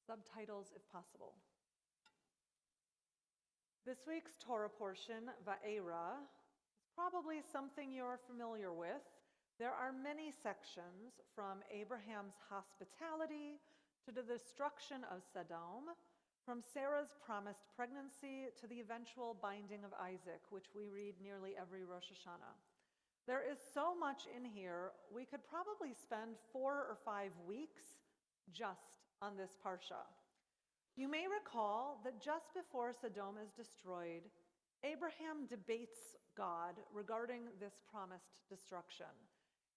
Subtitles if possible. This week's Torah portion, Va'era, is probably something you're familiar with. There are many sections, from Abraham's hospitality to the destruction of Sodom, from Sarah's promised pregnancy to the eventual binding of Isaac, which we read nearly every Rosh Hashanah. There is so much in here, we could probably spend 4 or 5 weeks just on this parsha. You may recall that just before Sodom is destroyed, Abraham debates God regarding this promised destruction.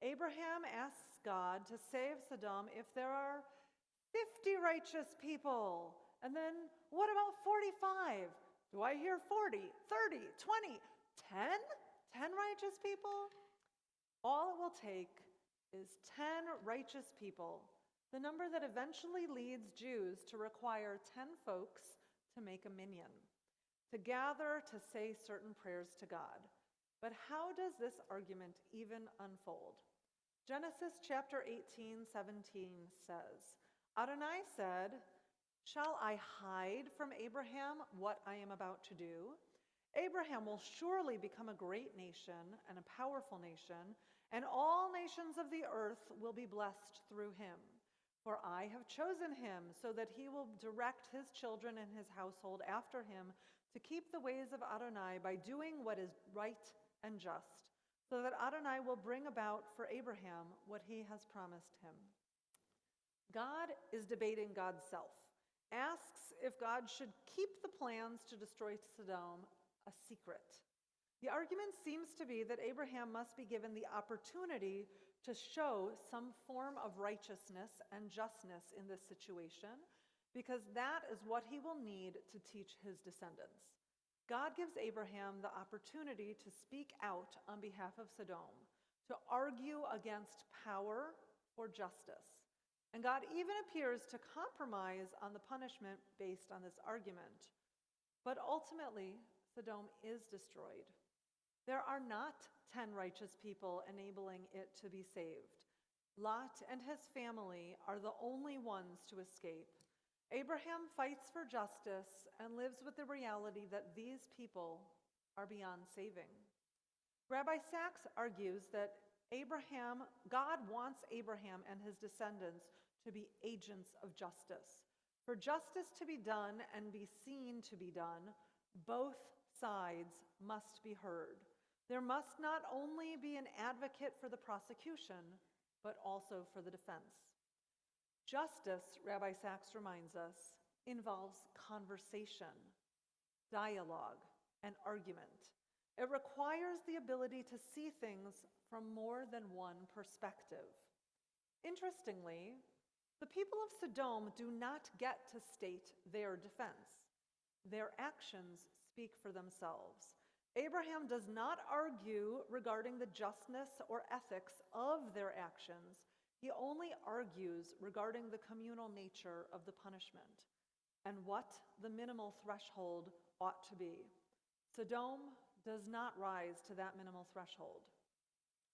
Abraham asks God to save Sodom if there are 50 righteous people. And then, what about 45? Do I hear 40, 30, 20, 10? 10 righteous people? All it will take is 10 righteous people, the number that eventually leads Jews to require 10 folks to make a minyan, to gather to say certain prayers to God. But how does this argument even unfold? Genesis chapter 18:17 says, Adonai said, "Shall I hide from Abraham what I am about to do? Abraham will surely become a great nation and a powerful nation, and all nations of the earth will be blessed through him. For I have chosen him so that he will direct his children and his household after him to keep the ways of Adonai by doing what is right and just, so that Adonai will bring about for Abraham what he has promised him." God is debating God's self, asks if God should keep the plans to destroy Sodom a secret. The argument seems to be that Abraham must be given the opportunity to show some form of righteousness and justness in this situation, because that is what he will need to teach his descendants. God gives Abraham the opportunity to speak out on behalf of Sodom, to argue against power for justice. And God even appears to compromise on the punishment based on this argument. But ultimately, Sodom is destroyed. There are not 10 righteous people enabling it to be saved. Lot and his family are the only ones to escape. Abraham fights for justice and lives with the reality that these people are beyond saving. Rabbi Sachs argues that God wants Abraham and his descendants to be agents of justice. For justice to be done and be seen to be done, both sides must be heard. There must not only be an advocate for the prosecution, but also for the defense. Justice, Rabbi Sachs reminds us, involves conversation, dialogue, and argument. It requires the ability to see things from more than one perspective. Interestingly, the people of Sodom do not get to state their defense. Their actions speak for themselves. Abraham does not argue regarding the justness or ethics of their actions. He only argues regarding the communal nature of the punishment and what the minimal threshold ought to be. Sodom does not rise to that minimal threshold.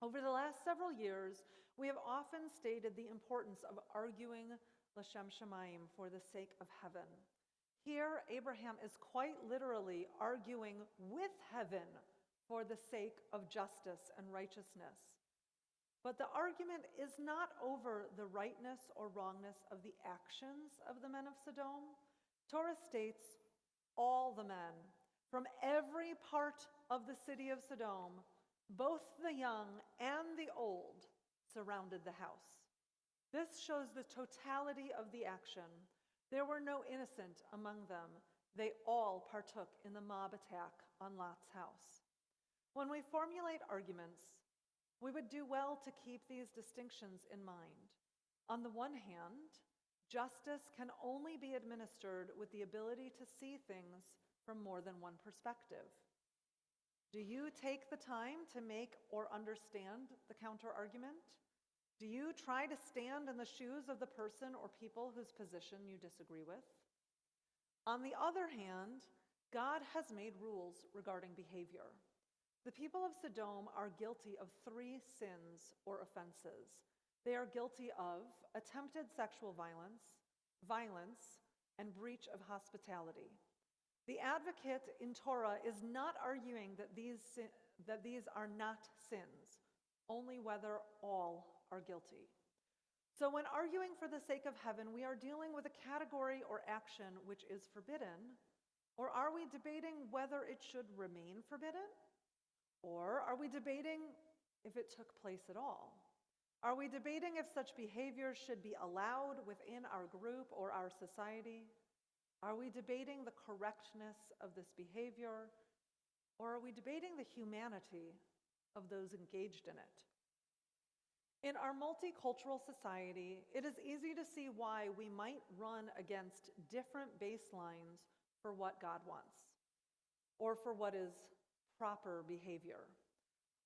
Over the last several years, we have often stated the importance of arguing l'shem shamayim, for the sake of heaven. Here, Abraham is quite literally arguing with heaven for the sake of justice and righteousness. But the argument is not over the rightness or wrongness of the actions of the men of Sodom. Torah states all the men from every part of the city of Sodom, both the young and the old, surrounded the house. This shows the totality of the action. There were no innocent among them. They all partook in the mob attack on Lot's house. When we formulate arguments, we would do well to keep these distinctions in mind. On the one hand, justice can only be administered with the ability to see things from more than one perspective. Do you take the time to make or understand the counter-argument? Do you try to stand in the shoes of the person or people whose position you disagree with? On the other hand, God has made rules regarding behavior. The people of Sodom are guilty of 3 sins or offenses. They are guilty of attempted sexual violence, and breach of hospitality. The advocate in Torah is not arguing that these are not sins, only whether all are guilty. So when arguing for the sake of heaven, we are dealing with a category or action which is forbidden, or are we debating whether it should remain forbidden? Or are we debating if it took place at all? Are we debating if such behavior should be allowed within our group or our society? Are we debating the correctness of this behavior? Or are we debating the humanity of those engaged in it? In our multicultural society, it is easy to see why we might run against different baselines for what God wants, or for what is proper behavior.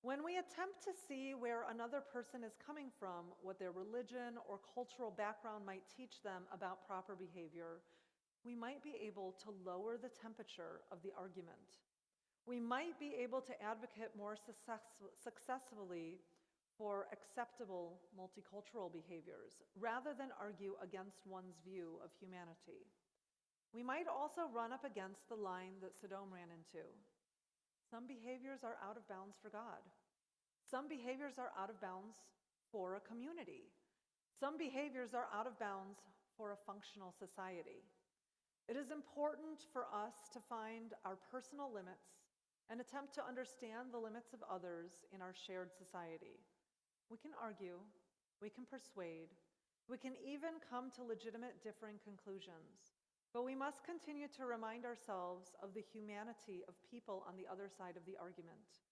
When we attempt to see where another person is coming from, what their religion or cultural background might teach them about proper behavior, we might be able to lower the temperature of the argument. We might be able to advocate more successfully for acceptable multicultural behaviors, rather than argue against one's view of humanity. We might also run up against the line that Sodom ran into. Some behaviors are out of bounds for God. Some behaviors are out of bounds for a community. Some behaviors are out of bounds for a functional society. It is important for us to find our personal limits and attempt to understand the limits of others in our shared society. We can argue, we can persuade, we can even come to legitimate differing conclusions, but we must continue to remind ourselves of the humanity of people on the other side of the argument.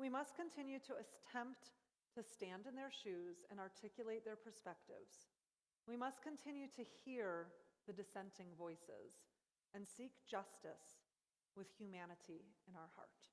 We must continue to attempt to stand in their shoes and articulate their perspectives. We must continue to hear the dissenting voices and seek justice with humanity in our heart.